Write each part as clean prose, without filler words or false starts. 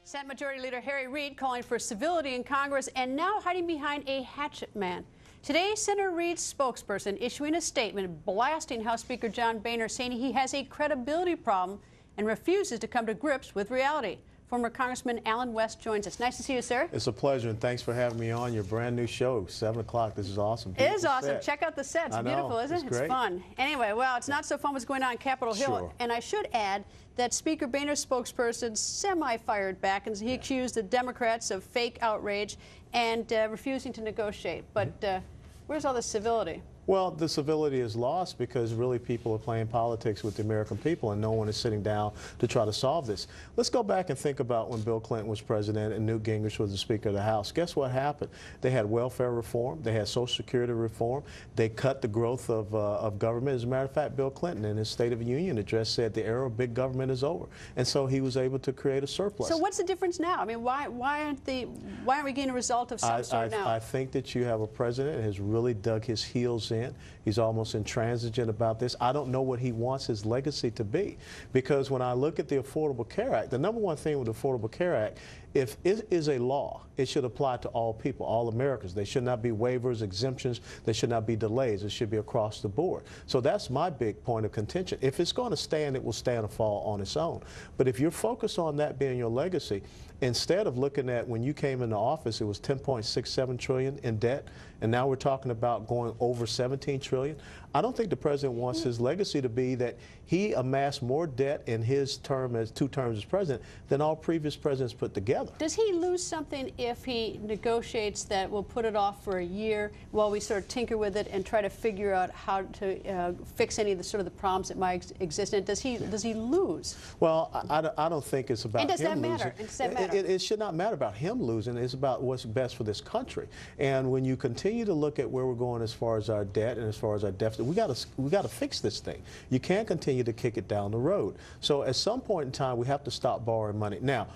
Senate Majority Leader Reid calling for civility in Congress and now hiding behind a hatchet man. Today, Senator Reid's spokesperson issuing a statement blasting House Speaker John Boehner, saying he has a credibility problem and refuses to come to grips with reality. Former Congressman Allen West joins us. Nice to see you, sir. It's a pleasure, and thanks for having me on your brand new show, 7 o'clock. This is awesome. It is awesome. Check out the set. It's beautiful, isn't it? It's fun. Anyway, well, it's not so fun what's going on in Capitol Hill. Sure. And I should add that Speaker Boehner's spokesperson semi-fired back, and he accused the Democrats of fake outrage and refusing to negotiate. But where's all the civility? Well, the civility is lost because really people are playing politics with the American people and no one is sitting down to try to solve this. Let's go back and think about when Bill Clinton was president and Newt Gingrich was the Speaker of the House. Guess what happened? They had welfare reform. They had Social Security reform. They cut the growth of government. As a matter of fact, Bill Clinton in his State of the Union address said the era of big government is over. And so he was able to create a surplus. So what's the difference now? I mean, why aren't we getting a result of some sort now? I think that you have a president who has really dug his heels in. He's almost intransigent about this. I don't know what he wants his legacy to be, because when I look at the Affordable Care Act, the number one thing with the Affordable Care Act, if it is a law, it should apply to all people, all Americans. There should not be waivers, exemptions. There should not be delays. It should be across the board. So that's my big point of contention. If it's going to stand, it will stand or fall on its own. But if you're focused on that being your legacy, instead of looking at when you came into office, it was $10.67 trillion in debt, and now we're talking about going over $17 trillion. I don't think the president wants his legacy to be that he amassed more debt in his term as 2 terms as president than all previous presidents put together. Does he lose something if he negotiates that we'll put it off for a year while we sort of tinker with it and try to figure out how to fix any of the sort of the problems that might exist? And does he lose? Well, I don't think it's about him losing. And does that matter? It should not matter about him losing. It's about what's best for this country. And when you continue to look at where we're going as far as our debt and as far as our deficit, we got to fix this thing. You can't continue to kick it down the road. So at some point in time, we have to stop borrowing money. Now,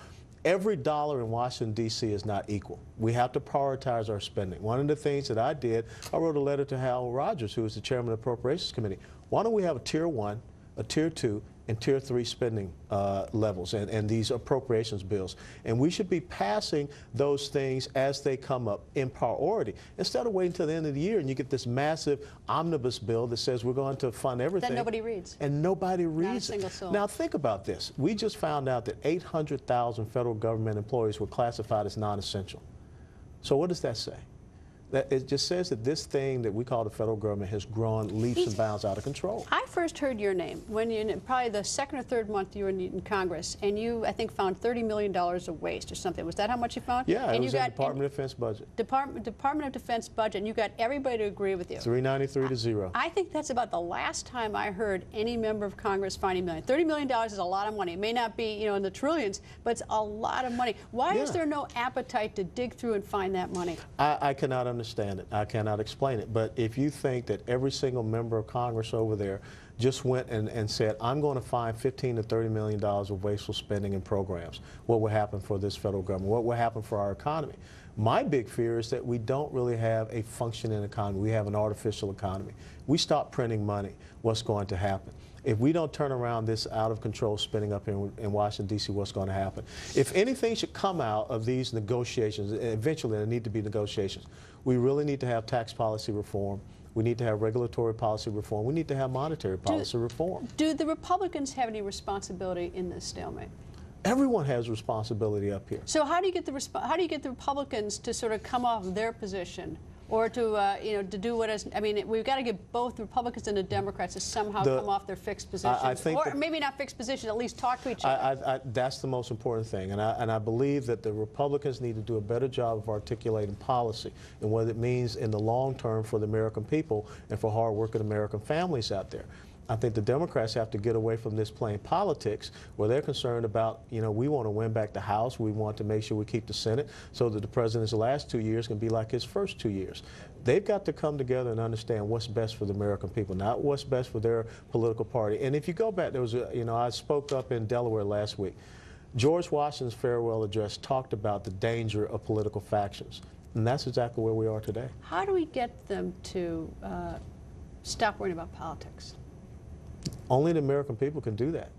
every dollar in Washington, D.C. is not equal. We have to prioritize our spending. One of the things that I did, I wrote a letter to Hal Rogers, who is the chairman of the Appropriations Committee. Why don't we have a Tier 1, a Tier 2, and Tier 3 spending levels and these appropriations bills? And we should be passing those things as they come up in priority, instead of waiting until the end of the year and you get this massive omnibus bill that says we're going to fund everything. That nobody reads. And nobody reads Not a single soul. Now think about this. We just found out that 800,000 federal government employees were classified as non-essential. So what does that say? It just says that this thing that we call the federal government has grown leaps and bounds out of control. I first heard your name when you, probably the 2nd or 3rd month you were in Congress, and you, I think, found $30 million of waste or something. Was that how much you found? Yeah, and it was in the Department of Defense budget. Department of Defense budget, and you got everybody to agree with you. 393 to 0. I think that's about the last time I heard any member of Congress finding million. $30 million is a lot of money. It may not be, you know, in the trillions, but it's a lot of money. Why is there no appetite to dig through and find that money? I cannot understand it. I cannot explain it. But if you think that every single member of Congress over there just went and said, I'm going to find $15 to $30 million of wasteful spending and programs, what would happen for this federal government? What would happen for our economy? My big fear is that we don't really have a functioning economy. We have an artificial economy. We stop printing money. What's going to happen? If we don't turn around this out-of-control spending up in Washington, D.C., what's going to happen? If anything should come out of these negotiations, eventually there need to be negotiations, we really need to have tax policy reform. We need to have regulatory policy reform. We need to have monetary policy reform. Do the Republicans have any responsibility in this stalemate? Everyone has responsibility up here. So how do you get the Republicans to sort of come off their position, or to you know, to do what is? I mean, we've got to get both the Republicans and the Democrats to somehow come off their fixed positions, or maybe not fixed positions, at least talk to each other. That's the most important thing, and I believe that the Republicans need to do a better job of articulating policy and what it means in the long term for the American people and for hard-working American families out there. I think the Democrats have to get away from this playing politics where they're concerned about, you know, we want to win back the House. We want to make sure we keep the Senate so that the president's last 2 years can be like his first 2 years. They've got to come together and understand what's best for the American people, not what's best for their political party. And if you go back, there was a, you know, I spoke up in Delaware last week. George Washington's farewell address talked about the danger of political factions. And that's exactly where we are today. How do we get them to stop worrying about politics? Only the American people can do that.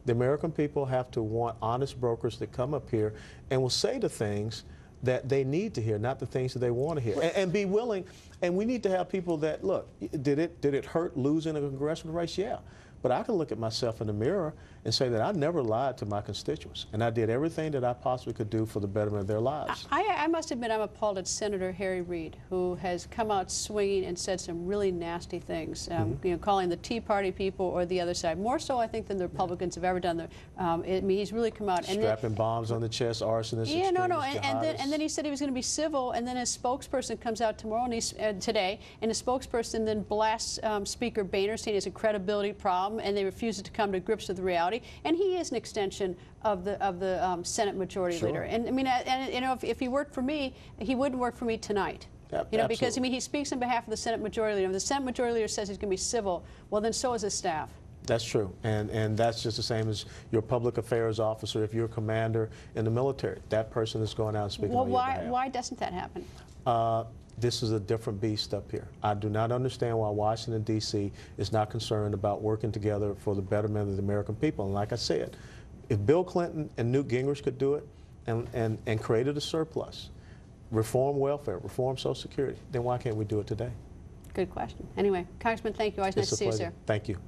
The American people have to want honest brokers that come up here and will say the things that they need to hear, not the things that they want to hear, and be willing. And we need to have people that, look, did it hurt losing a congressional race? Yeah. But I can look at myself in the mirror and say that I never lied to my constituents, and I did everything that I possibly could do for the betterment of their lives. I must admit I'm appalled at Senator Reid, who has come out swinging and said some really nasty things, you know, calling the Tea Party people or the other side, more so I think than the Republicans have ever done. I mean, he's really come out. Strapping bombs on the chest, arsonists, yeah, and then he said he was going to be civil, and then his spokesperson comes out tomorrow and today, and his spokesperson then blasts Speaker Boehner, saying he has a credibility problem, and they refuse to come to grips with the reality. And he is an extension of the Senate Majority Leader. And I mean, you know, if he worked for me, he wouldn't work for me tonight. Yep, you know, because I mean, he speaks on behalf of the Senate Majority Leader. If the Senate Majority Leader says he's going to be civil, well, then so is his staff. That's true, and that's just the same as your public affairs officer. If you're a commander in the military, that person is going out and speaking on your behalf. Well, why doesn't that happen? This is a different beast up here. I do not understand why Washington, D.C. is not concerned about working together for the betterment of the American people. And like I said, if Bill Clinton and Newt Gingrich could do it and created a surplus, reform welfare, reform Social Security, then why can't we do it today? Good question. Anyway, Congressman, thank you. Always nice to see you, sir. Thank you.